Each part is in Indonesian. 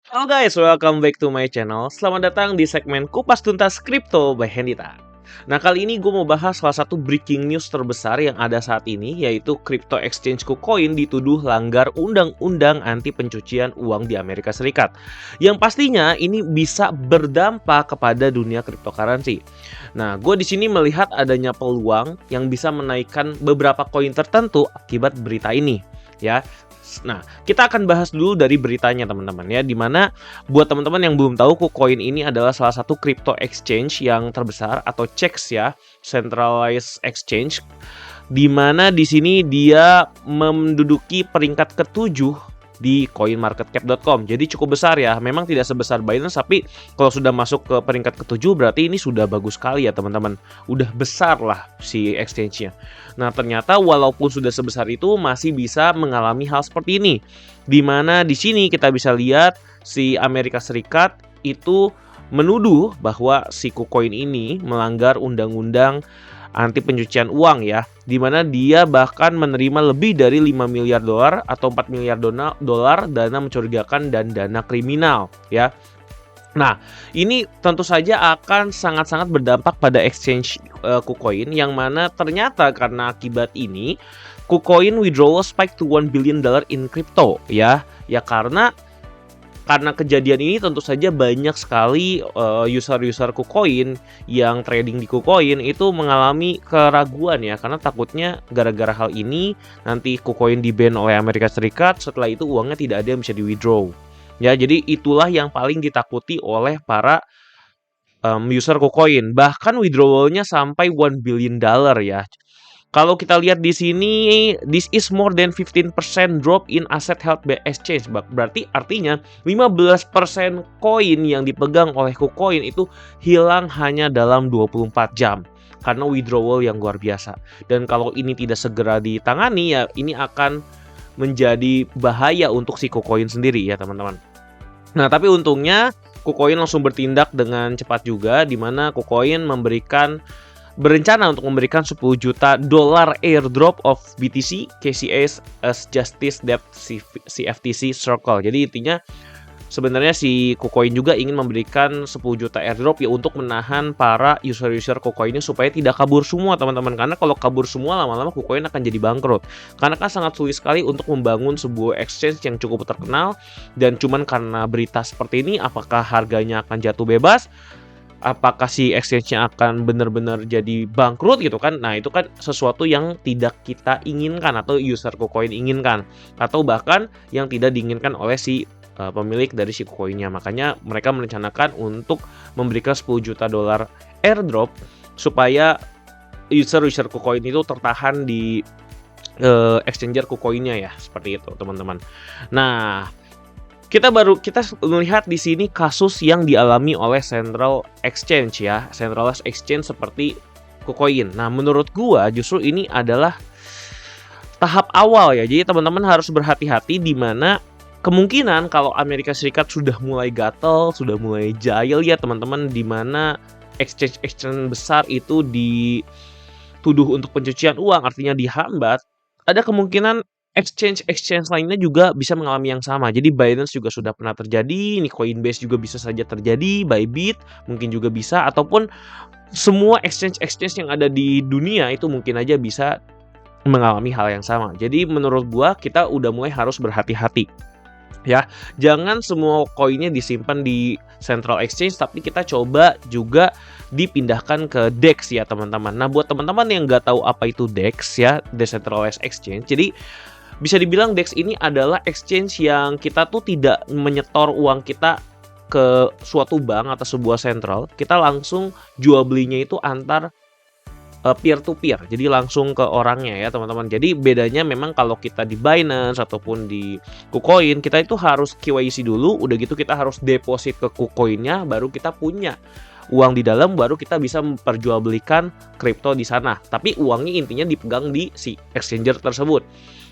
Halo guys, welcome back to my channel. Selamat datang di segmen Kupas Tuntas Kripto by Hendita. Nah, kali ini gue mau bahas salah satu breaking news terbesar yang ada saat ini, yaitu crypto exchange KuCoin dituduh langgar undang-undang anti pencucian uang di Amerika Serikat. Yang pastinya ini bisa berdampak kepada dunia cryptocurrency. Nah, gue di sini melihat adanya peluang yang bisa menaikkan beberapa koin tertentu akibat berita ini, ya. Nah, kita akan bahas dulu dari beritanya teman-teman ya, dimana buat teman-teman yang belum tahu, KuCoin ini adalah salah satu crypto exchange yang terbesar atau CEX ya, centralized exchange, dimana di sini dia menduduki peringkat ke-7 di coinmarketcap.com. Jadi cukup besar ya. Memang tidak sebesar Binance, tapi kalau sudah masuk ke peringkat ke-7 berarti ini sudah bagus sekali ya teman-teman. Udah besar lah si exchange-nya. Nah, ternyata walaupun sudah sebesar itu masih bisa mengalami hal seperti ini. Dimana di sini kita bisa lihat si Amerika Serikat itu menuduh bahwa si KuCoin ini melanggar undang-undang anti pencucian uang ya, dimana dia bahkan menerima lebih dari 5 miliar dolar atau 4 miliar dolar dana mencurigakan dan dana kriminal ya. Nah, ini tentu saja akan sangat-sangat berdampak pada exchange KuCoin, yang mana ternyata karena akibat ini KuCoin withdrawal spike to $1 billion in crypto ya. Ya karena kejadian ini tentu saja banyak sekali user-user KuCoin yang trading di KuCoin itu mengalami keraguan ya, karena takutnya gara-gara hal ini nanti KuCoin di-ban oleh Amerika Serikat, setelah itu uangnya tidak ada yang bisa di-withdraw. Ya, jadi itulah yang paling ditakuti oleh para user KuCoin. Bahkan withdrawalnya sampai $1 billion ya. Kalau kita lihat di sini, this is more than 15% drop in asset held by exchange. Berarti artinya 15% koin yang dipegang oleh KuCoin itu hilang hanya dalam 24 jam. Karena withdrawal yang luar biasa. Dan kalau ini tidak segera ditangani ya, ini akan menjadi bahaya untuk si KuCoin sendiri ya teman-teman. Nah, tapi untungnya KuCoin langsung bertindak dengan cepat juga, di mana KuCoin berencana untuk memberikan $10 juta airdrop of BTC KCS as Justice Debt CFTC Circle. Jadi intinya sebenarnya si KuCoin juga ingin memberikan 10 juta airdrop ya, untuk menahan para user-user KuCoinnya supaya tidak kabur semua teman-teman. Karena kalau kabur semua lama-lama KuCoin akan jadi bangkrut. Karena kan sangat sulit sekali untuk membangun sebuah exchange yang cukup terkenal, dan cuman karena berita seperti ini apakah harganya akan jatuh bebas? Apakah si exchange-nya akan benar-benar jadi bangkrut gitu kan? Nah, itu kan sesuatu yang tidak kita inginkan atau user KuCoin inginkan, atau bahkan yang tidak diinginkan oleh si pemilik dari si KuCoin-nya. Makanya mereka merencanakan untuk memberikan $10 juta airdrop supaya user KuCoin itu tertahan di exchanger KuCoin-nya ya, seperti itu teman-teman. Nah, kita melihat di sini kasus yang dialami oleh central exchange ya, centralized exchange seperti KuCoin. Nah, menurut gua justru ini adalah tahap awal ya. Jadi teman-teman harus berhati-hati, di mana kemungkinan kalau Amerika Serikat sudah mulai gatel, sudah mulai jahil ya teman-teman, di mana exchange besar itu dituduh untuk pencucian uang, artinya dihambat, ada kemungkinan exchange lainnya juga bisa mengalami yang sama. Jadi Binance juga sudah pernah terjadi, ini Coinbase juga bisa saja terjadi, Bybit mungkin juga bisa, ataupun semua exchange yang ada di dunia itu mungkin aja bisa mengalami hal yang sama. Jadi menurut gua kita udah mulai harus berhati-hati. Ya, jangan semua koinnya disimpan di central exchange, tapi kita coba juga dipindahkan ke DEX ya teman-teman. Nah, buat teman-teman yang nggak tahu apa itu DEX ya, decentralized exchange, jadi bisa dibilang DEX ini adalah exchange yang kita tuh tidak menyetor uang kita ke suatu bank atau sebuah sentral, kita langsung jual belinya itu antar peer to peer, jadi langsung ke orangnya ya teman-teman. Jadi bedanya memang kalau kita di Binance ataupun di KuCoin, kita itu harus KYC dulu, udah gitu kita harus deposit ke KuCoinnya, baru kita punya uang di dalam, baru kita bisa memperjualbelikan kripto di sana. Tapi uangnya intinya dipegang di si exchanger tersebut.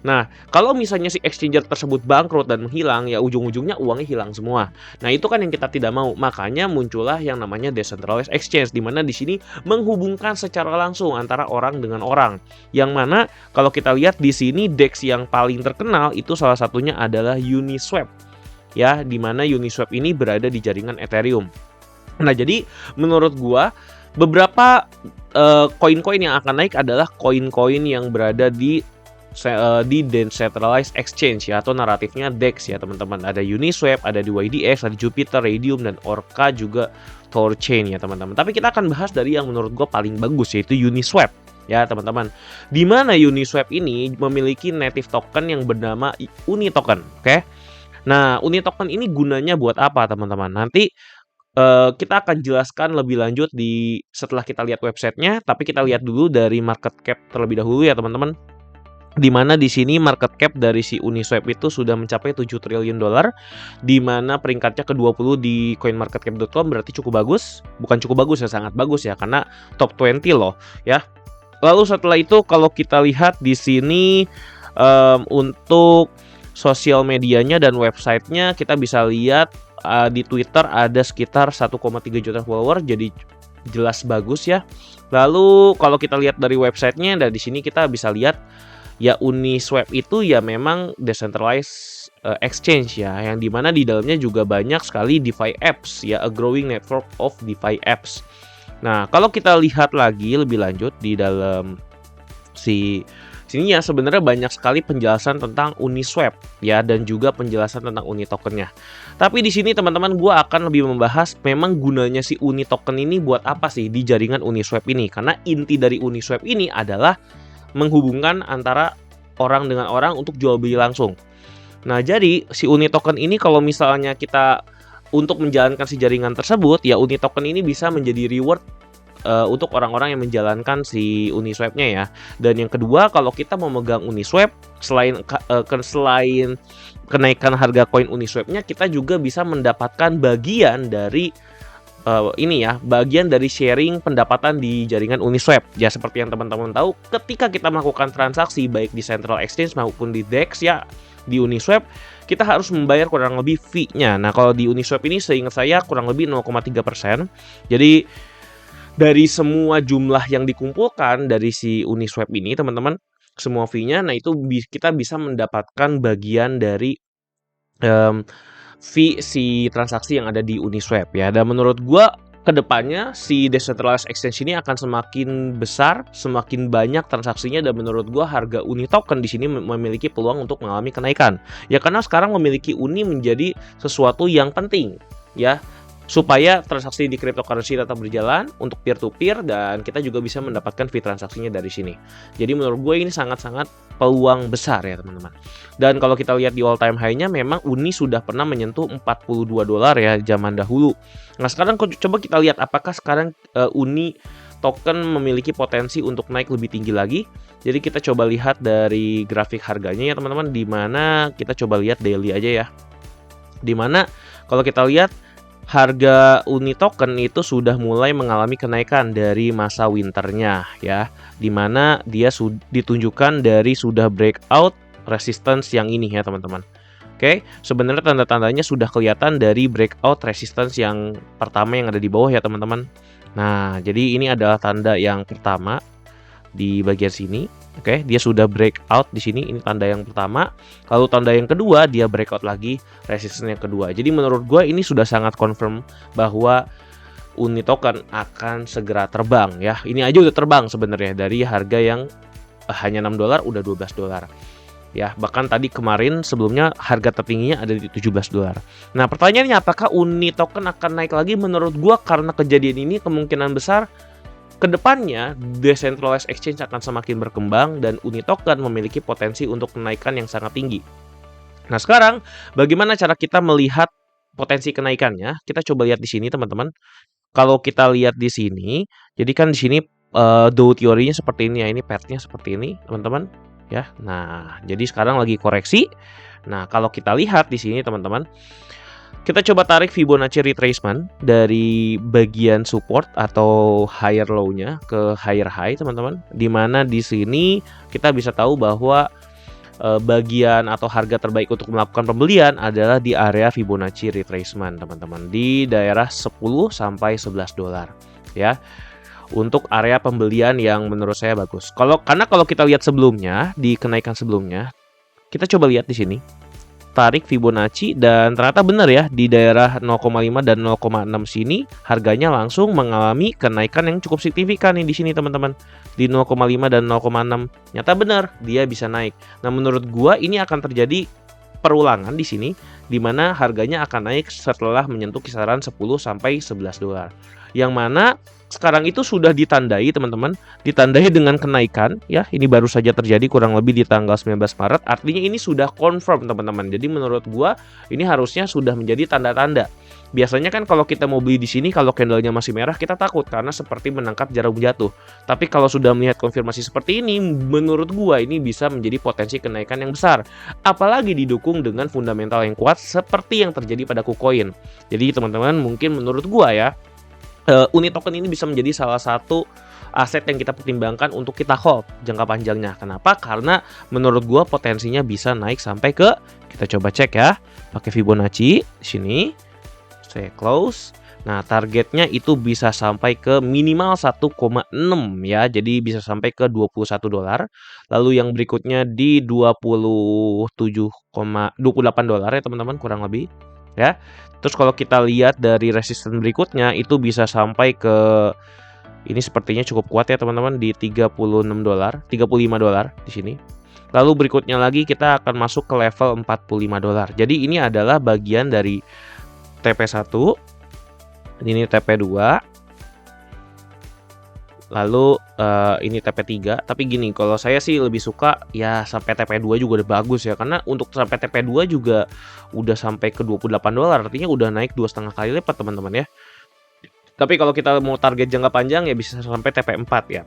Nah, kalau misalnya si exchanger tersebut bangkrut dan menghilang, ya ujung-ujungnya uangnya hilang semua. Nah, itu kan yang kita tidak mau. Makanya muncullah yang namanya decentralized exchange, di mana di sini menghubungkan secara langsung antara orang dengan orang. Yang mana kalau kita lihat di sini DEX yang paling terkenal itu salah satunya adalah Uniswap. ya, di mana Uniswap ini berada di jaringan Ethereum. Nah, jadi menurut gua beberapa koin-koin yang akan naik adalah koin-koin yang berada di decentralized exchange ya, atau naratifnya DEX ya teman-teman. Ada Uniswap, ada DYDX, ada Jupiter, Raydium, dan Orca juga Thorchain ya teman-teman. Tapi kita akan bahas dari yang menurut gue paling bagus, yaitu Uniswap ya teman-teman. Dimana Uniswap ini memiliki native token yang bernama Uni Token. Oke. Nah, Uni Token ini gunanya buat apa teman-teman? Nanti kita akan jelaskan lebih lanjut setelah kita lihat websitenya. Tapi kita lihat dulu dari market cap terlebih dahulu ya teman-teman. Di mana di sini market cap dari si Uniswap itu sudah mencapai 7 triliun dolar, di mana peringkatnya ke-20 di coinmarketcap.com, berarti cukup bagus. Bukan cukup bagus ya, sangat bagus ya, karena top 20 loh ya. Lalu setelah itu kalau kita lihat di sini untuk sosial medianya dan websitenya, kita bisa lihat di Twitter ada sekitar 1,3 juta follower, jadi jelas bagus ya. Lalu kalau kita lihat dari websitenya, dan di sini kita bisa lihat ya, Uniswap itu ya memang decentralized exchange ya, yang dimana di dalamnya juga banyak sekali DeFi apps ya, a growing network of DeFi apps. Nah, kalau kita lihat lagi lebih lanjut di dalam sini ya, sebenarnya banyak sekali penjelasan tentang Uniswap ya, dan juga penjelasan tentang Uni tokennya. Tapi di sini teman-teman, gue akan lebih membahas memang gunanya si Uni token ini buat apa sih di jaringan Uniswap ini, karena inti dari Uniswap ini adalah menghubungkan antara orang dengan orang untuk jual beli langsung. Nah, jadi si Uni Token ini kalau misalnya kita untuk menjalankan si jaringan tersebut, ya Uni Token ini bisa menjadi reward untuk orang-orang yang menjalankan si Uniswap-nya ya. Dan yang kedua, kalau kita memegang Uniswap, selain kenaikan harga koin Uniswap-nya, kita juga bisa mendapatkan bagian dari bagian dari sharing pendapatan di jaringan Uniswap. Ya, seperti yang teman-teman tahu, ketika kita melakukan transaksi baik di Central Exchange maupun di DEX ya, di Uniswap, kita harus membayar kurang lebih fee-nya. Nah, kalau di Uniswap ini seingat saya kurang lebih 0,3%. Jadi dari semua jumlah yang dikumpulkan dari si Uniswap ini, teman-teman, semua fee-nya, nah itu kita bisa mendapatkan bagian dari fee si transaksi yang ada di Uniswap ya. Dan menurut gua kedepannya si decentralized exchange ini akan semakin besar, semakin banyak transaksinya, dan menurut gua harga Uni token di sini memiliki peluang untuk mengalami kenaikan. Ya, karena sekarang memiliki Uni menjadi sesuatu yang penting ya, supaya transaksi di cryptocurrency tetap berjalan untuk peer to peer, dan kita juga bisa mendapatkan fee transaksinya dari sini. Jadi menurut gue ini sangat-sangat peluang besar ya teman-teman. Dan kalau kita lihat di all time high-nya, memang Uni sudah pernah menyentuh 42 dolar ya zaman dahulu. Nah, sekarang coba kita lihat apakah sekarang Uni token memiliki potensi untuk naik lebih tinggi lagi. Jadi kita coba lihat dari grafik harganya ya teman-teman, di mana kita coba lihat daily aja ya. Di mana kalau kita lihat harga Uni token itu sudah mulai mengalami kenaikan dari masa winternya ya, dimana dia ditunjukkan dari sudah breakout resistance yang ini ya teman-teman. Oke, sebenarnya tanda-tandanya sudah kelihatan dari breakout resistance yang pertama yang ada di bawah ya teman-teman. Nah, jadi ini adalah tanda yang pertama di bagian sini. Oke, dia sudah breakout di sini, ini tanda yang pertama. Lalu tanda yang kedua, dia breakout lagi, resistance yang kedua. Jadi menurut gue ini sudah sangat confirm bahwa Uni token akan segera terbang ya. Ini aja udah terbang sebenarnya dari harga yang hanya 6 dolar udah 12 dolar. Ya, bahkan tadi kemarin sebelumnya harga tertingginya ada di 17 dolar. Nah, pertanyaannya apakah Uni token akan naik lagi? Menurut gue karena kejadian ini kemungkinan besar kedepannya decentralized exchange akan semakin berkembang dan Uni token memiliki potensi untuk kenaikan yang sangat tinggi. Nah, sekarang bagaimana cara kita melihat potensi kenaikannya? Kita coba lihat di sini teman-teman. Kalau kita lihat di sini, jadi kan di sini Dow teorinya seperti ini ya, ini pattern-nya seperti ini teman-teman ya. Nah, jadi sekarang lagi koreksi. Nah, kalau kita lihat di sini teman-teman, kita coba tarik Fibonacci retracement dari bagian support atau higher low-nya ke higher high, teman-teman. Dimana di sini kita bisa tahu bahwa bagian atau harga terbaik untuk melakukan pembelian adalah di area Fibonacci retracement, teman-teman, di daerah 10 sampai 11 dolar ya. Untuk area pembelian yang menurut saya bagus. Karena kalau kita lihat sebelumnya, di kenaikan sebelumnya, kita coba lihat di sini. tarik Fibonacci dan ternyata benar ya, di daerah 0,5 dan 0,6 sini harganya langsung mengalami kenaikan yang cukup signifikan nih di sini teman-teman. Di 0,5 dan 0,6. Nyata benar dia bisa naik. Nah, menurut gua ini akan terjadi perulangan di sini di mana harganya akan naik setelah menyentuh kisaran 10 sampai 11 dolar. Yang mana sekarang itu sudah ditandai teman-teman, ditandai dengan kenaikan ya. Ini baru saja terjadi kurang lebih di tanggal 19 Maret. Artinya ini sudah confirm teman-teman. Jadi menurut gua ini harusnya sudah menjadi tanda-tanda. Biasanya kan kalau kita mau beli di sini kalau candlenya masih merah kita takut karena seperti menangkap jarum jatuh. Tapi kalau sudah melihat konfirmasi seperti ini, menurut gua ini bisa menjadi potensi kenaikan yang besar. Apalagi didukung dengan fundamental yang kuat seperti yang terjadi pada KuCoin. Jadi teman-teman mungkin menurut gua ya, Uni token ini bisa menjadi salah satu aset yang kita pertimbangkan untuk kita hold jangka panjangnya. Kenapa? Karena menurut gua potensinya bisa naik sampai ke, kita coba cek ya, pakai Fibonacci di sini. Saya close. Nah, targetnya itu bisa sampai ke minimal 1,6 ya. Jadi bisa sampai ke 21 dolar. Lalu yang berikutnya di 27,28 dolar ya teman-teman kurang lebih ya. Terus kalau kita lihat dari resisten berikutnya itu bisa sampai ke, ini sepertinya cukup kuat ya teman-teman, di 36 dolar, 35 dolar di sini. Lalu berikutnya lagi kita akan masuk ke level 45 dolar. Jadi ini adalah bagian dari TP1, ini TP2, lalu ini TP3. Tapi gini, kalau saya sih lebih suka ya sampai TP2 juga udah bagus ya, karena untuk sampai TP2 juga udah sampai ke 28 dolar, artinya udah naik 2,5 kali lipat teman-teman ya. Tapi kalau kita mau target jangka panjang ya bisa sampai TP4 ya.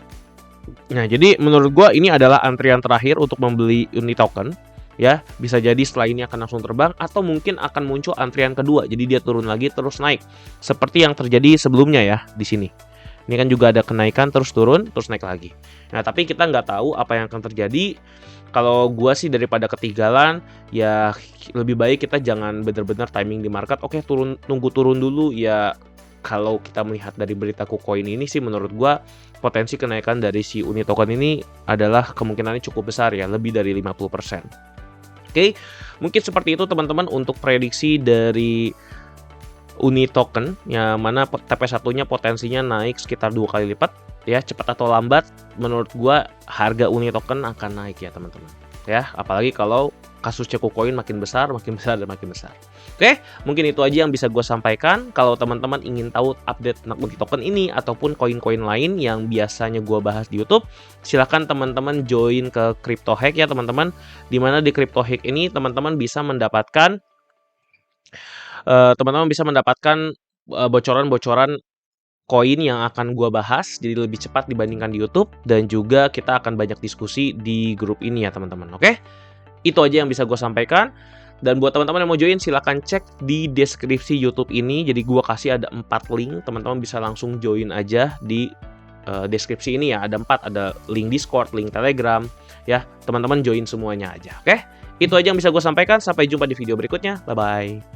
Nah, jadi menurut gua ini adalah antrian terakhir untuk membeli Uni token ya. Bisa jadi setelah ini akan langsung terbang atau mungkin akan muncul antrian kedua. Jadi dia turun lagi terus naik seperti yang terjadi sebelumnya ya di sini. Ini kan juga ada kenaikan terus turun terus naik lagi. Nah, tapi kita nggak tahu apa yang akan terjadi. Kalau gua sih daripada ketinggalan ya lebih baik kita jangan benar-benar timing di market. Oke, tunggu turun dulu ya. Kalau kita melihat dari berita KuCoin ini sih menurut gua potensi kenaikan dari si Uni token ini adalah kemungkinannya cukup besar ya, lebih dari 50%. Oke, mungkin seperti itu teman-teman untuk prediksi dari Uni token, yang mana TP1-nya potensinya naik sekitar 2 kali lipat ya. Cepat atau lambat menurut gua harga Uni token akan naik ya teman-teman ya, apalagi kalau kasusnya KuCoin makin besar dan makin besar. Oke, mungkin itu aja yang bisa gue sampaikan. Kalau teman-teman ingin tahu update Uni token ini ataupun koin-koin lain yang biasanya gue bahas di YouTube, silahkan teman-teman join ke Crypto Hack ya teman-teman. Dimana di Crypto Hack ini teman-teman bisa mendapatkan bocoran-bocoran koin yang akan gua bahas jadi lebih cepat dibandingkan di YouTube, dan juga kita akan banyak diskusi di grup ini ya teman-teman. Oke, itu aja yang bisa gue sampaikan. Dan buat teman-teman yang mau join silahkan cek di deskripsi YouTube ini. Jadi gua kasih ada 4 link, teman-teman bisa langsung join aja di deskripsi ini ya. Ada 4, ada link Discord, link Telegram ya. Teman-teman join semuanya aja. Oke, itu aja yang bisa gue sampaikan. Sampai jumpa di video berikutnya. Bye bye.